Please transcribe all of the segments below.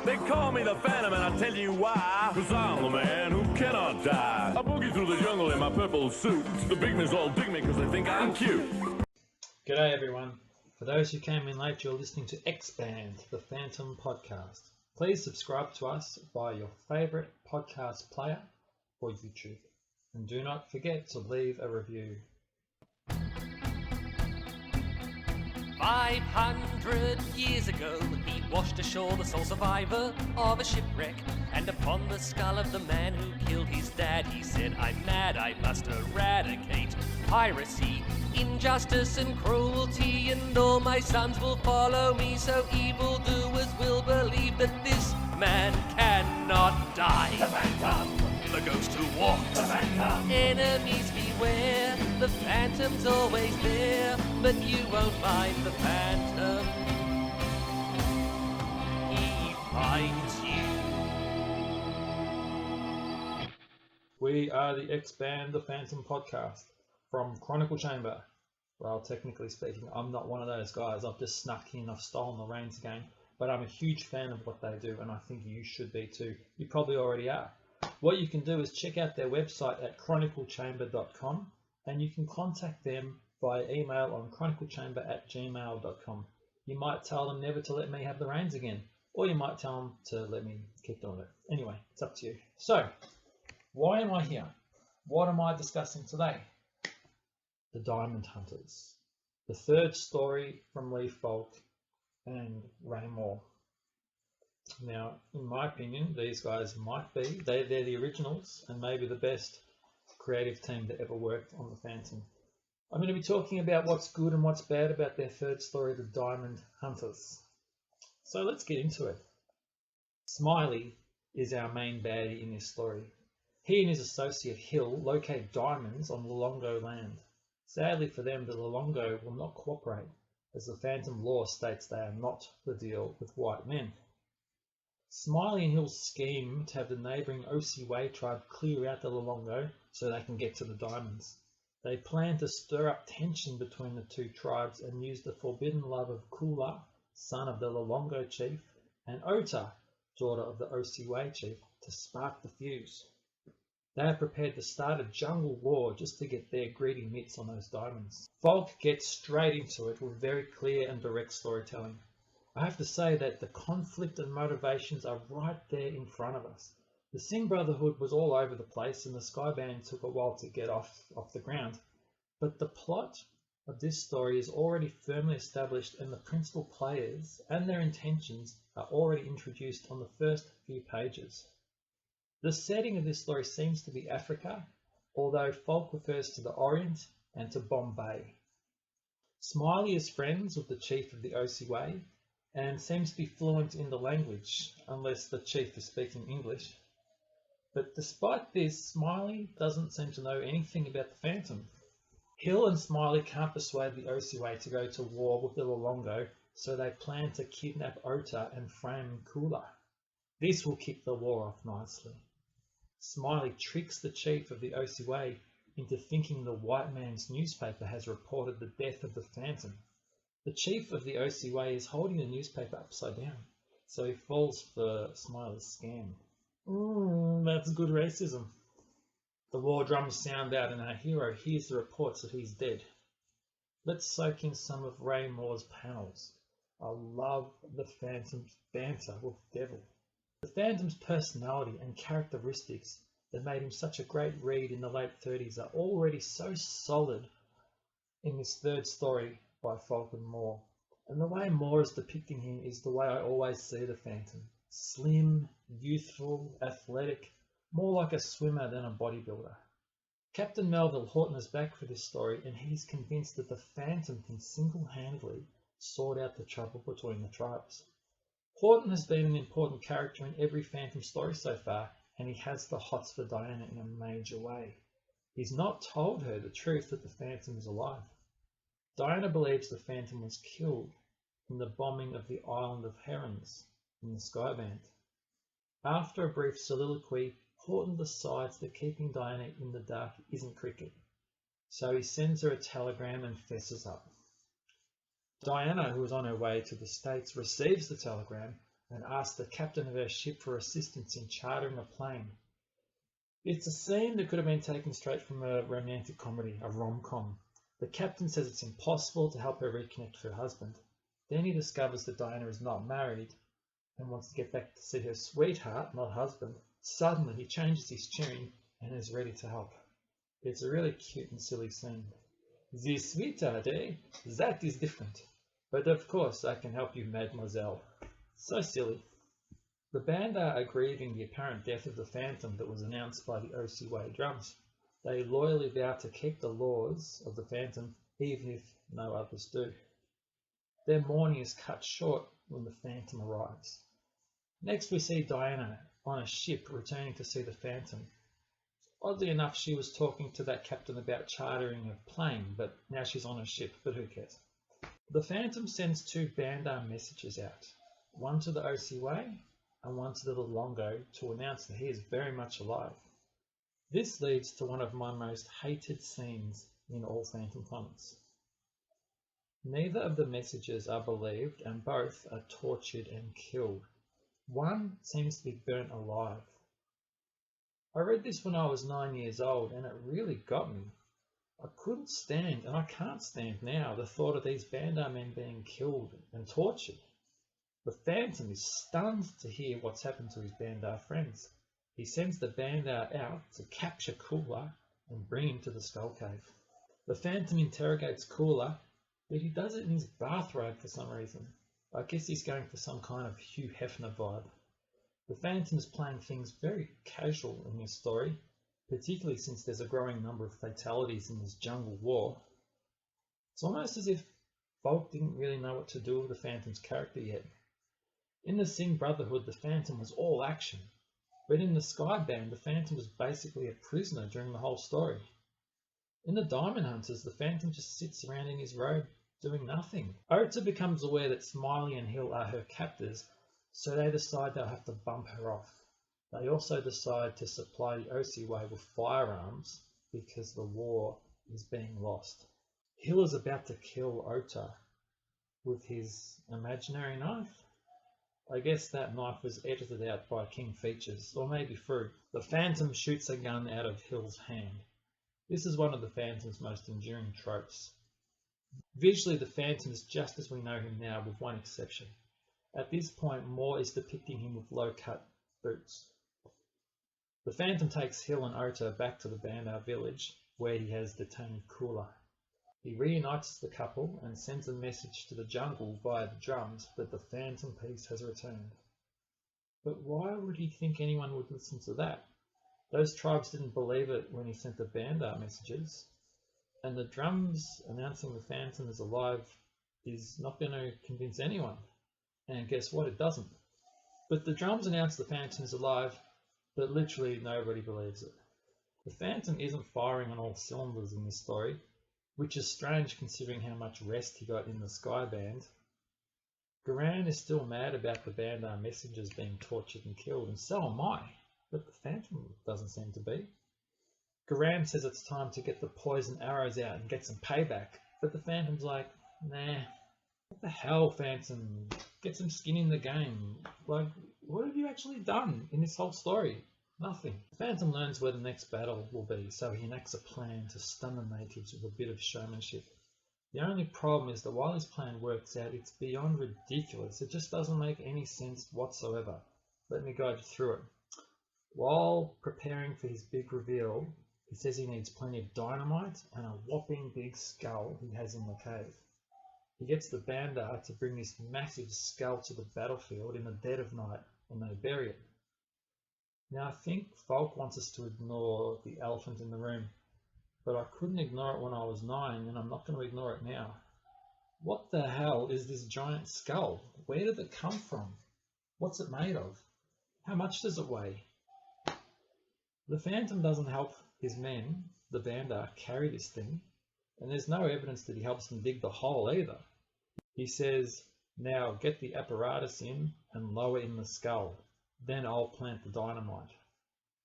They call me the Phantom, and I'll tell you why. 'Cause I'm the man who cannot die. I boogie through the jungle in my purple suit. The bigness all dig me 'cause they think I'm cute. G'day everyone. For those who came in late, you're listening to Expand, the Phantom podcast. Please subscribe to us via your favourite podcast player or YouTube. And do not forget to leave a review. 500 years ago, he washed ashore the sole survivor of a shipwreck. And upon the skull of the man who killed his dad, he said, "I'm mad, I must eradicate piracy, injustice and cruelty, and all my sons will follow me, so evildoers will believe that this man cannot die." The Phantom, the ghost who walks. The Phantom, enemies beware. The Phantom's always there, but you won't find the Phantom. He finds you. We are the Expand, the Phantom podcast from Chronicle Chamber. Well, technically speaking, I'm not one of those guys. I've just snuck in, I've stolen the reins again. But I'm a huge fan of what they do, and I think you should be too. You probably already are. What you can do is check out their website at chroniclechamber.com, and you can contact them via email on chroniclechamber@gmail.com. You might tell them never to let me have the reins again, or you might tell them to let me keep doing it. Anyway, it's up to you. So, why am I here? What am I discussing today? The Diamond Hunters. The third story from Lee Falk and Ray Moore. Now, in my opinion, these guys might be, they're the originals and maybe the best creative team that ever worked on the Phantom. I'm going to be talking about what's good and what's bad about their third story, The Diamond Hunters. So let's get into it. Smiley is our main baddie in this story. He and his associate Hill locate diamonds on Lolongo land. Sadly for them, the Lolongo will not cooperate, as the Phantom law states they are not the deal with white men. Smiley and Hill's scheme to have the neighbouring Osiway tribe clear out the Lolongo so they can get to the diamonds. They plan to stir up tension between the two tribes and use the forbidden love of Kula, son of the Lolongo chief, and Ota, daughter of the Osiway chief, to spark the fuse. They are prepared to start a jungle war just to get their greedy mitts on those diamonds. Falk gets straight into it with very clear and direct storytelling. I have to say that the conflict and motivations are right there in front of us. The Singh Brotherhood was all over the place and the Skyband took a while to get off the ground. But the plot of this story is already firmly established and the principal players and their intentions are already introduced on the first few pages. The setting of this story seems to be Africa, although Falk refers to the Orient and to Bombay. Smiley is friends with the chief of the Osiway and seems to be fluent in the language, unless the chief is speaking English. But despite this, Smiley doesn't seem to know anything about the Phantom. Hill and Smiley can't persuade the Osiway to go to war with the Lolongo, so they plan to kidnap Ota and frame Kula. This will kick the war off nicely. Smiley tricks the chief of the Osiway into thinking the white man's newspaper has reported the death of the Phantom. The chief of the Osiway is holding the newspaper upside down, so he falls for Smiley's scam. That's good racism. The war drums sound out and our hero hears the reports that he's dead. Let's soak in some of Ray Moore's panels. I love the Phantom's banter with Devil. The Phantom's personality and characteristics that made him such a great read in the late 30s are already so solid in this third story by Falk and Moore. And the way Moore is depicting him is the way I always see the Phantom. Slim, youthful, athletic, more like a swimmer than a bodybuilder. Captain Melville Horton is back for this story and he's convinced that the Phantom can single-handedly sort out the trouble between the tribes. Horton has been an important character in every Phantom story so far, and he has the hots for Diana in a major way. He's not told her the truth that the Phantom is alive. Diana believes the Phantom was killed in the bombing of the island of Herons in the Skyband. After a brief soliloquy, Horton decides that keeping Diana in the dark isn't cricket, so he sends her a telegram and fesses up. Diana, who is on her way to the States, receives the telegram and asks the captain of her ship for assistance in chartering a plane. It's a scene that could have been taken straight from a romantic comedy, a rom-com. The captain says it's impossible to help her reconnect with her husband. Then he discovers that Diana is not married and wants to get back to see her sweetheart, not husband. Suddenly he changes his tune and is ready to help. It's a really cute and silly scene. The sweetheart, eh? That is different. But of course I can help you, mademoiselle. So silly. The band are grieving the apparent death of the Phantom that was announced by the OCY drums. They loyally vow to keep the laws of the Phantom even if no others do. Their mourning is cut short when the Phantom arrives. Next we see Diana on a ship returning to see the Phantom. Oddly enough, she was talking to that captain about chartering a plane, but now she's on a ship, but who cares? The Phantom sends 2 Bandar messages out, one to the OCY and one to the Longo to announce that he is very much alive. This leads to one of my most hated scenes in all Phantom comics. Neither of the messages are believed and both are tortured and killed. One seems to be burnt alive. I read this when I was 9 years old and it really got me. I couldn't stand, and I can't stand now, the thought of these Bandar men being killed and tortured. The Phantom is stunned to hear what's happened to his Bandar friends. He sends the Bandar out to capture Kula and bring him to the Skull Cave. The Phantom interrogates Kula, but he does it in his bathrobe for some reason. I guess he's going for some kind of Hugh Hefner vibe. The Phantom is playing things very casual in this story, particularly since there's a growing number of fatalities in this jungle war. It's almost as if Falk didn't really know what to do with the Phantom's character yet. In the Singh Brotherhood, the Phantom was all action, but in the Skyband, the Phantom was basically a prisoner during the whole story. In the Diamond Hunters, the Phantom just sits around in his robe doing nothing. Ota becomes aware that Smiley and Hill are her captors, so they decide they'll have to bump her off. They also decide to supply the OCY with firearms because the war is being lost. Hill is about to kill Ota with his imaginary knife. I guess that knife was edited out by King Features, or maybe Fruit. The Phantom shoots a gun out of Hill's hand. This is one of the Phantom's most enduring tropes. Visually, the Phantom is just as we know him now, with one exception. At this point, Moore is depicting him with low-cut boots. The Phantom takes Hill and Ota back to the Bandar village, where he has detained Kula. He reunites the couple and sends a message to the jungle via the drums that the Phantom piece has returned. But why would he think anyone would listen to that? Those tribes didn't believe it when he sent the Bandar messages, and the drums announcing the Phantom is alive is not going to convince anyone. And guess what? It doesn't. But the drums announce the Phantom is alive, but literally nobody believes it. The Phantom isn't firing on all cylinders in this story, which is strange considering how much rest he got in the Skyband. Garan is still mad about the Bandar messengers being tortured and killed, and so am I, but the Phantom doesn't seem to be. Garan says it's time to get the poison arrows out and get some payback, but the Phantom's like, nah, what the hell, Phantom? Get some skin in the game. Like, what have you actually done in this whole story? Nothing. The Phantom learns where the next battle will be, so he enacts a plan to stun the natives with a bit of showmanship. The only problem is that while his plan works out, it's beyond ridiculous. It just doesn't make any sense whatsoever. Let me guide you through it. While preparing for his big reveal, he says he needs plenty of dynamite and a whopping big skull he has in the cave. He gets the Bandar to bring this massive skull to the battlefield in the dead of night, and they bury it. Now I think Falk wants us to ignore the elephant in the room, but I couldn't ignore it when I was 9, and I'm not going to ignore it now. What the hell is this giant skull? Where did it come from? What's it made of? How much does it weigh? The Phantom doesn't help his men, the Bandar, carry this thing, and there's no evidence that he helps them dig the hole either. He says, now get the apparatus in and lower in the skull. Then I'll plant the dynamite.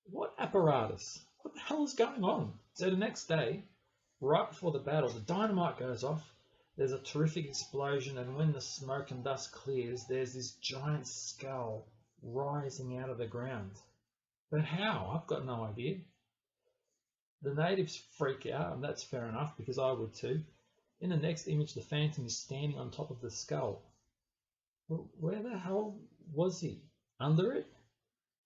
What apparatus? What the hell is going on? So the next day, right before the battle, the dynamite goes off, There's a terrific explosion, and when the smoke and dust clears, there's this giant skull rising out of the ground. But how? I've got no idea. The natives freak out, and that's fair enough, because I would too. In the next image, the Phantom is standing on top of the skull. Well, where the hell was he? Under it?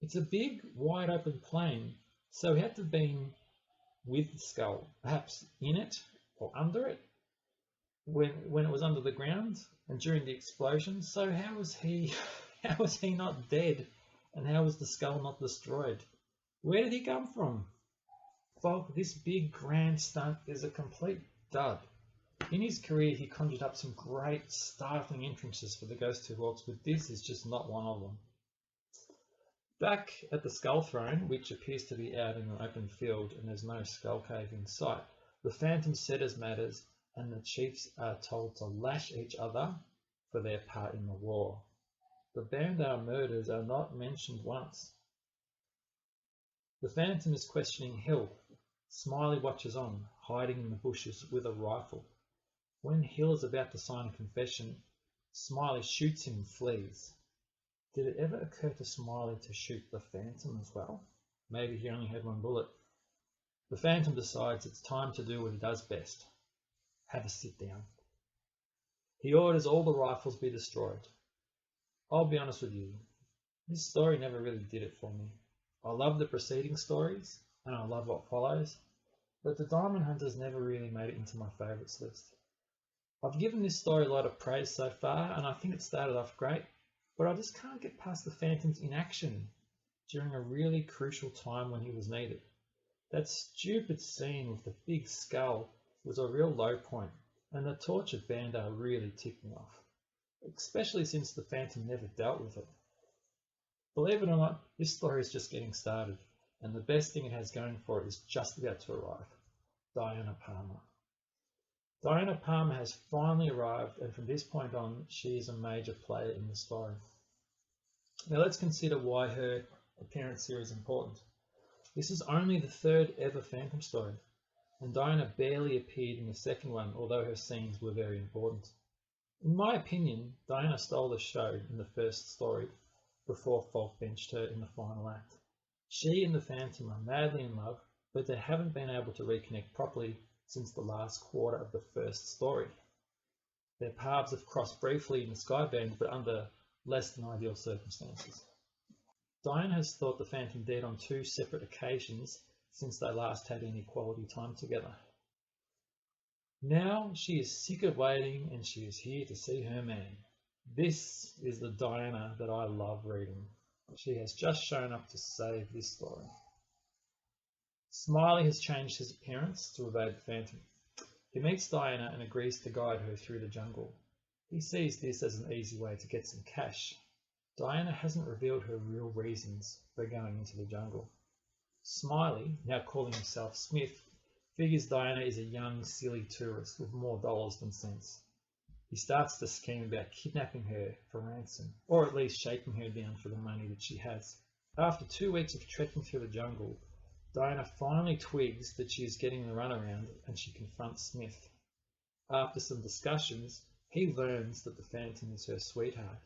It's a big, wide open plain, so he had to have been with the skull, perhaps in it or under it, when it was under the ground and during the explosion. So how was he not dead, and how was the skull not destroyed? Where did he come from? Falk, this big grand stunt is a complete dud. In his career, he conjured up some great, startling entrances for the Ghost Who Walks, but this is just not one of them. Back at the Skull Throne, which appears to be out in an open field and there's no skull cave in sight, the Phantom settles matters, and the chiefs are told to lash each other for their part in the war. The Bandar murders are not mentioned once. The Phantom is questioning Hill. Smiley watches on, hiding in the bushes with a rifle. When Hill is about to sign a confession, Smiley shoots him and flees. Did it ever occur to Smiley to shoot the Phantom as well? Maybe he only had one bullet. The Phantom decides it's time to do what he does best. Have a sit down. He orders all the rifles be destroyed. I'll be honest with you, this story never really did it for me. I love the preceding stories, and I love what follows, but the Diamond Hunters never really made it into my favourites list. I've given this story a lot of praise so far, and I think it started off great, but I just can't get past the Phantom's inaction during a really crucial time when he was needed. That stupid scene with the big skull was a real low point, and the tortured Bandar really ticked me off, especially since the Phantom never dealt with it. Believe it or not, this story is just getting started, and the best thing it has going for it is just about to arrive. Diana Palmer. Diana Palmer has finally arrived, and from this point on, she is a major player in the story. Now let's consider why her appearance here is important. This is only the third ever Phantom story, and Diana barely appeared in the second one, although her scenes were very important. In my opinion, Diana stole the show in the first story before Falk benched her in the final act. She and the Phantom are madly in love, but they haven't been able to reconnect properly since the last quarter of the first story. Their paths have crossed briefly in the Skyband, but under less than ideal circumstances. Diana has thought the Phantom dead on 2 separate occasions since they last had any quality time together. Now she is sick of waiting, and she is here to see her man. This is the Diana that I love reading. She has just shown up to save this story. Smiley has changed his appearance to evade the Phantom. He meets Diana and agrees to guide her through the jungle. He sees this as an easy way to get some cash. Diana hasn't revealed her real reasons for going into the jungle. Smiley, now calling himself Smith, figures Diana is a young, silly tourist with more dollars than sense. He starts to scheme about kidnapping her for ransom, or at least shaking her down for the money that she has. After 2 weeks of trekking through the jungle, Diana finally twigs that she is getting the runaround, and she confronts Smith. After some discussions, he learns that the Phantom is her sweetheart,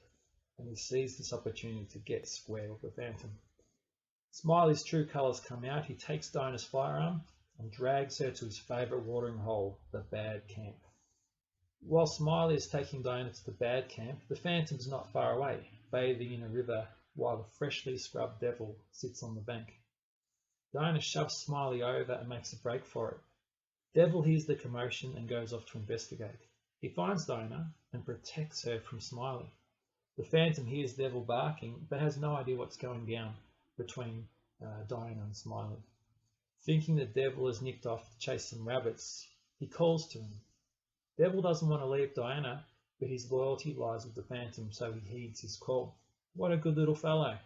and he sees this opportunity to get square with the Phantom. Smiley's true colours come out. He takes Diana's firearm and drags her to his favourite watering hole, the Bad Camp. While Smiley is taking Diana to the Bad Camp, the Phantom is not far away, bathing in a river while the freshly scrubbed Devil sits on the bank. Diana shoves Smiley over and makes a break for it. Devil hears the commotion and goes off to investigate. He finds Diana and protects her from Smiley. The Phantom hears Devil barking but has no idea what's going down between Diana and Smiley. Thinking that Devil has nicked off to chase some rabbits, he calls to him. Devil doesn't want to leave Diana, but his loyalty lies with the Phantom, so he heeds his call. What a good little fellow.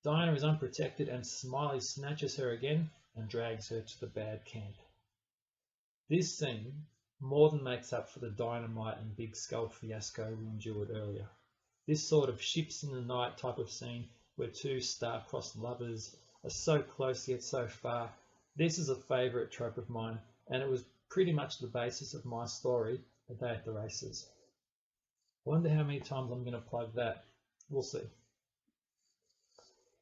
Diana is unprotected, and Smiley snatches her again and drags her to the Bad Camp. This scene more than makes up for the dynamite and big skull fiasco we endured earlier. This sort of ships in the night type of scene where 2 star-crossed lovers are so close yet so far, this is a favourite trope of mine, and it was pretty much the basis of my story A Day at the Races. I wonder how many times I'm going to plug that. We'll see.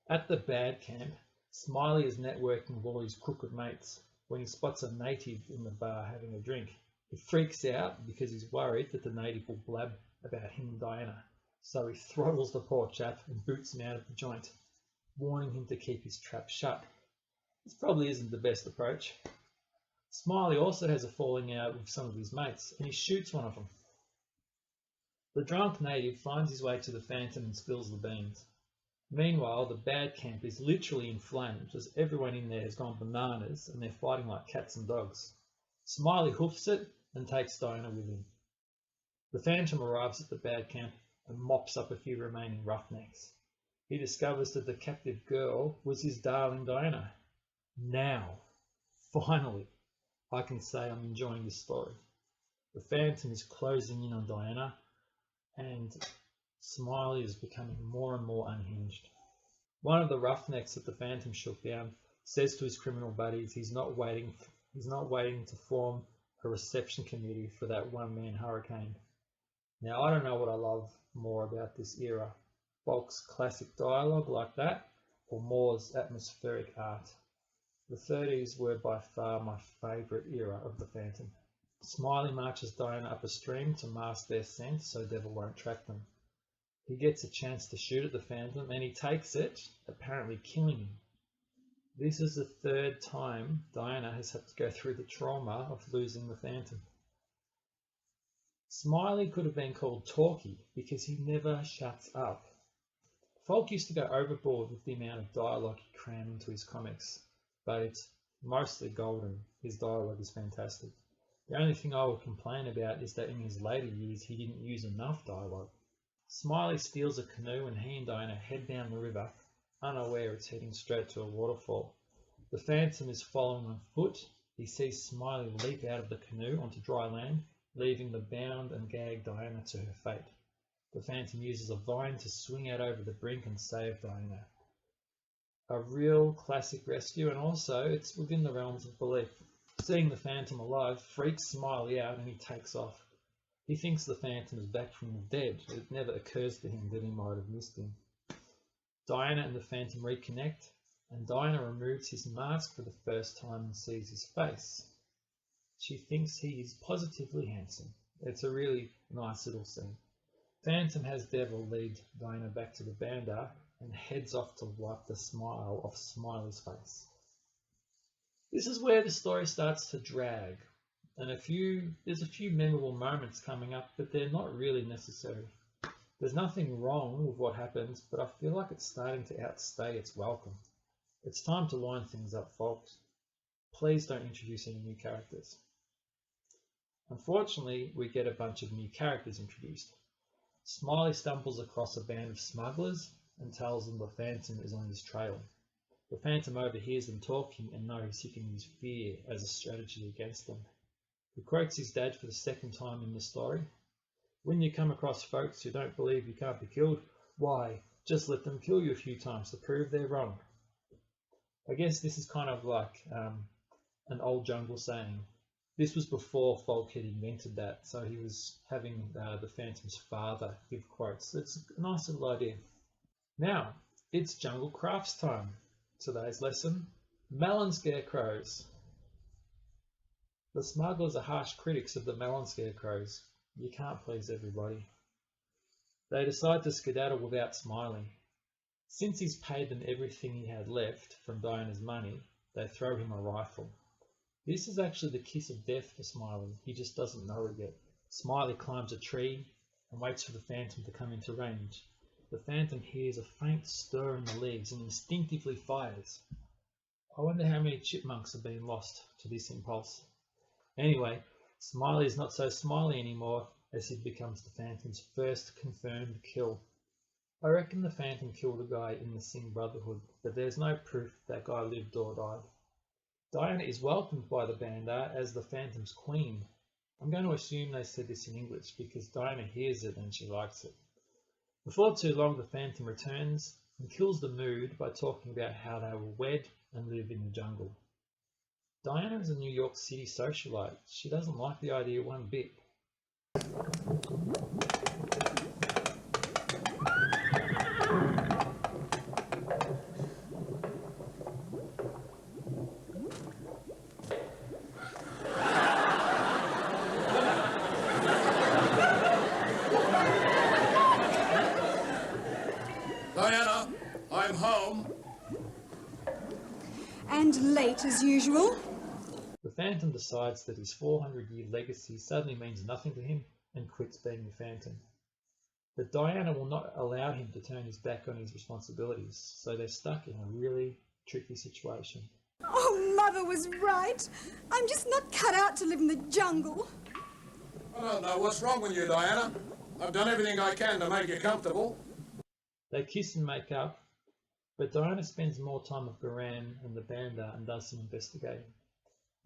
At the bad camp, Smiley is networking with all his crooked mates when he spots a native in the bar having a drink. He freaks out because he's worried that the native will blab about him and Diana, so he throttles the poor chap and boots him out of the joint, warning him to keep his trap shut. This probably isn't the best approach. Smiley also has a falling out with some of his mates, and he shoots one of them. The drunk native finds his way to the Phantom and spills the beans. Meanwhile, the bad camp is literally in flames as everyone in there has gone bananas and they're fighting like cats and dogs. Smiley hoofs it and takes Diana with him. The Phantom arrives at the bad camp and mops up a few remaining roughnecks. He discovers that the captive girl was his darling Diana. Now, finally, I can say I'm enjoying this story. The Phantom is closing in on Diana, and Smiley is becoming more and more unhinged. One of the roughnecks that the Phantom shook down says to his criminal buddies he's not waiting to form a reception committee for that one-man hurricane. Now, I don't know what I love more about this era, Falk's classic dialogue like that, or Moore's atmospheric art. The 30s were by far my favourite era of the Phantom. Smiley marches Diana up a stream to mask their scent so Devil won't track them. He gets a chance to shoot at the Phantom and he takes it, apparently killing him. This is the third time Diana has had to go through the trauma of losing the Phantom. Smiley could have been called Talkie because he never shuts up. Falk used to go overboard with the amount of dialogue he crammed into his comics, but it's mostly golden. His dialogue is fantastic. The only thing I would complain about is that in his later years he didn't use enough dialogue. Smiley steals a canoe and he and Diana head down the river, unaware it's heading straight to a waterfall. The Phantom is following on foot. He sees Smiley leap out of the canoe onto dry land, leaving the bound and gagged Diana to her fate. The Phantom uses a vine to swing out over the brink and save Diana. A real classic rescue, and also it's within the realms of belief. Seeing the Phantom alive freaks Smiley out and he takes off. He thinks the Phantom is back from the dead. It never occurs to him that he might have missed him. Diana and the Phantom reconnect, and Diana removes his mask for the first time and sees his face. She thinks he is positively handsome. It's a really nice little scene. Phantom has Devil lead Diana back to the bandar and heads off to wipe the smile off Smiley's face. This is where the story starts to drag, and there's a few memorable moments coming up, but they're not really necessary. There's nothing wrong with what happens, but I feel like it's starting to outstay its welcome. It's time to line things up, folks. Please don't introduce any new characters. Unfortunately, we get a bunch of new characters introduced. Smiley stumbles across a band of smugglers and tells them the Phantom is on his trail. The Phantom overhears them talking and knows he can use fear as a strategy against them. He quotes his dad for the second time in the story. When you come across folks who don't believe you can't be killed, why, just let them kill you a few times to prove they're wrong. I guess this is kind of like an old jungle saying. This was before Falk had invented that, so he was having the Phantom's father give quotes. It's a nice little idea. Now, it's jungle crafts time. Today's lesson, melon scarecrows. The smugglers are harsh critics of the melon scarecrows. You can't please everybody. They decide to skedaddle without Smiley. Since he's paid them everything he had left from Diana's money, they throw him a rifle. This is actually the kiss of death for Smiley. He just doesn't know it yet. Smiley climbs a tree and waits for the Phantom to come into range. The Phantom hears a faint stir in the leaves and instinctively fires. I wonder how many chipmunks have been lost to this impulse. Anyway, Smiley is not so smiley anymore as he becomes the Phantom's first confirmed kill. I reckon the Phantom killed a guy in the Singh Brotherhood, but there's no proof that guy lived or died. Diana is welcomed by the bandar as the Phantom's queen. I'm going to assume they said this in English because Diana hears it and she likes it. Before too long, the Phantom returns and kills the mood by talking about how they will wed and live in the jungle. Diana is a New York City socialite. She doesn't like the idea one bit. Diana, I'm home. And late as usual. The Phantom decides that his 400-year legacy suddenly means nothing to him and quits being the Phantom. But Diana will not allow him to turn his back on his responsibilities, so they're stuck in a really tricky situation. Oh, Mother was right. I'm just not cut out to live in the jungle. I don't know what's wrong with you, Diana. I've done everything I can to make you comfortable. They kiss and make up, but Diana spends more time with Garan and the Banda and does some investigating.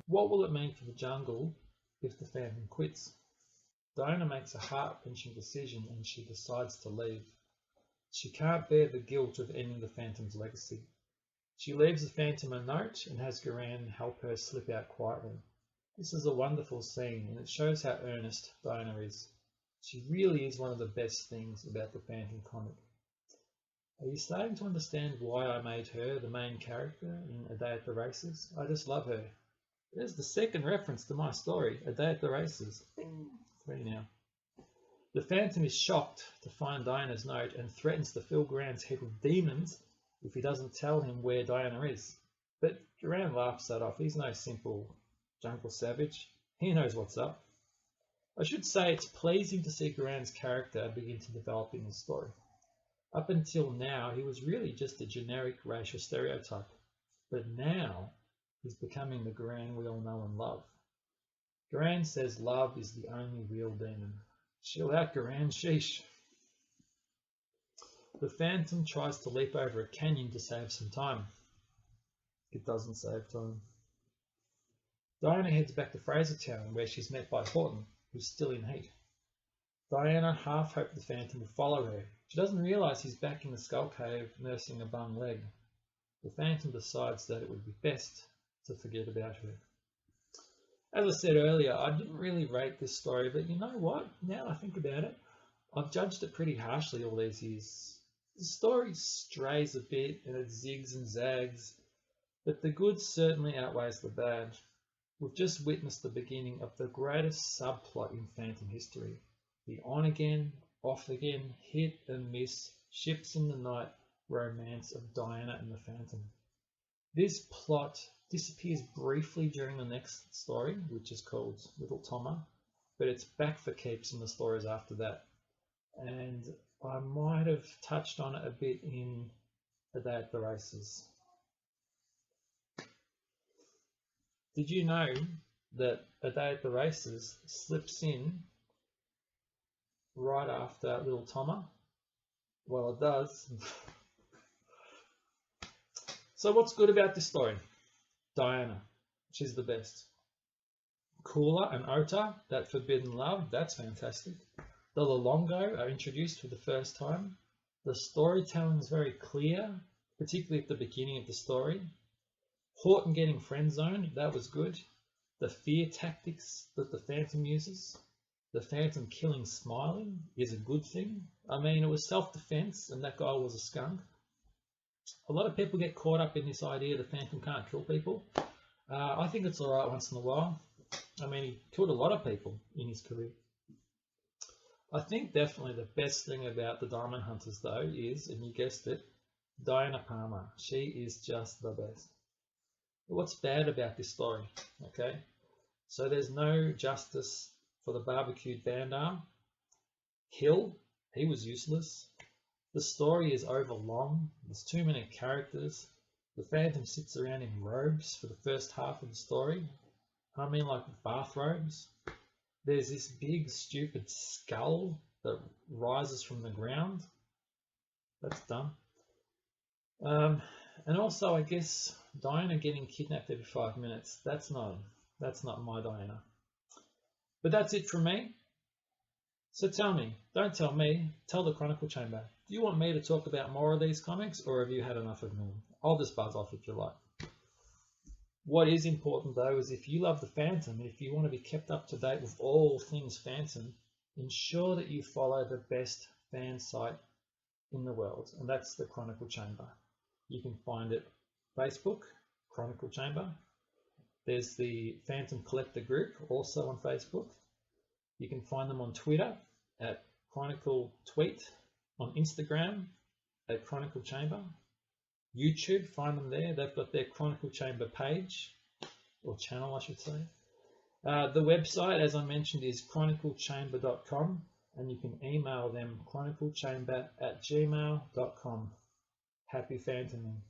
What will it mean for the jungle if the Phantom quits? Diana makes a heart-wrenching decision and she decides to leave. She can't bear the guilt of ending the Phantom's legacy. She leaves the Phantom a note and has Garan help her slip out quietly. This is a wonderful scene and it shows how earnest Diana is. She really is one of the best things about the Phantom comic. Are you starting to understand why I made her the main character in A Day at the Races? I just love her. There's the second reference to my story, A Day at the Races. 3 now. The Phantom is shocked to find Diana's note and threatens to fill Garan's head with demons if he doesn't tell him where Diana is. But Garan laughs that off. He's no simple jungle savage. He knows what's up. I should say it's pleasing to see Garan's character begin to develop in the story. Up until now, he was really just a generic racial stereotype. But now, he's becoming the Garan we all know and love. Garan says love is the only real demon. Chill out, Garan, sheesh. The Phantom tries to leap over a canyon to save some time. It doesn't save time. Diana heads back to Frasertown, where she's met by Horton, who's still in heat. Diana half hoped the Phantom would follow her. She doesn't realise he's back in the Skull Cave nursing a bum leg. The Phantom decides that it would be best to forget about her. As I said earlier, I didn't really rate this story, but you know what? Now I think about it, I've judged it pretty harshly all these years. The story strays a bit and it zigs and zags, but the good certainly outweighs the bad. We've just witnessed the beginning of the greatest subplot in Phantom history. The on-again, off-again, hit and miss, ships in the night romance of Diana and the Phantom. This plot disappears briefly during the next story, which is called Little Toma, but it's back for keeps in the stories after that. And I might have touched on it a bit in A Day at the Races. Did you know that A Day at the Races slips in right after Little Toma? Well, it does. So what's good about this story? Diana, she's the best. Kula and Ota, that forbidden love, that's fantastic. The Lolongo are introduced for the first time. The storytelling is very clear, particularly at the beginning of the story. Horton getting friend-zoned, that was good. The fear tactics that the Phantom uses. The Phantom killing Smiling is a good thing. I mean, it was self-defense and that guy was a skunk. A lot of people get caught up in this idea the Phantom can't kill people. I think it's alright once in a while. I mean, he killed a lot of people in his career. I think definitely the best thing about the Diamond Hunters though is, and you guessed it, Diana Palmer. She is just the best. But what's bad about this story? Okay, so there's no justice for the barbecued band arm. Hill, he was useless. The story is overlong. There's too many characters. The Phantom sits around in robes for the first half of the story. I mean, like bathrobes. There's this big, stupid skull that rises from the ground. That's dumb. And also, I guess, Diana getting kidnapped every 5 minutes. That's not my Diana. But that's it from me. So tell me, don't tell me, tell the Chronicle Chamber. Do you want me to talk about more of these comics, or have you had enough of me? I'll just buzz off if you like. What is important though is if you love the Phantom, and if you want to be kept up to date with all things Phantom, ensure that you follow the best fan site in the world, and that's the Chronicle Chamber. You can find it Facebook, Chronicle Chamber. There's the Phantom Collector group, also on Facebook. You can find them on Twitter at Chronicle Tweet, on Instagram at Chronicle Chamber. YouTube, find them there. They've got their Chronicle Chamber page, or channel I should say. The website, as I mentioned, is chroniclechamber.com, and you can email them chroniclechamber@gmail.com. Happy phantoming.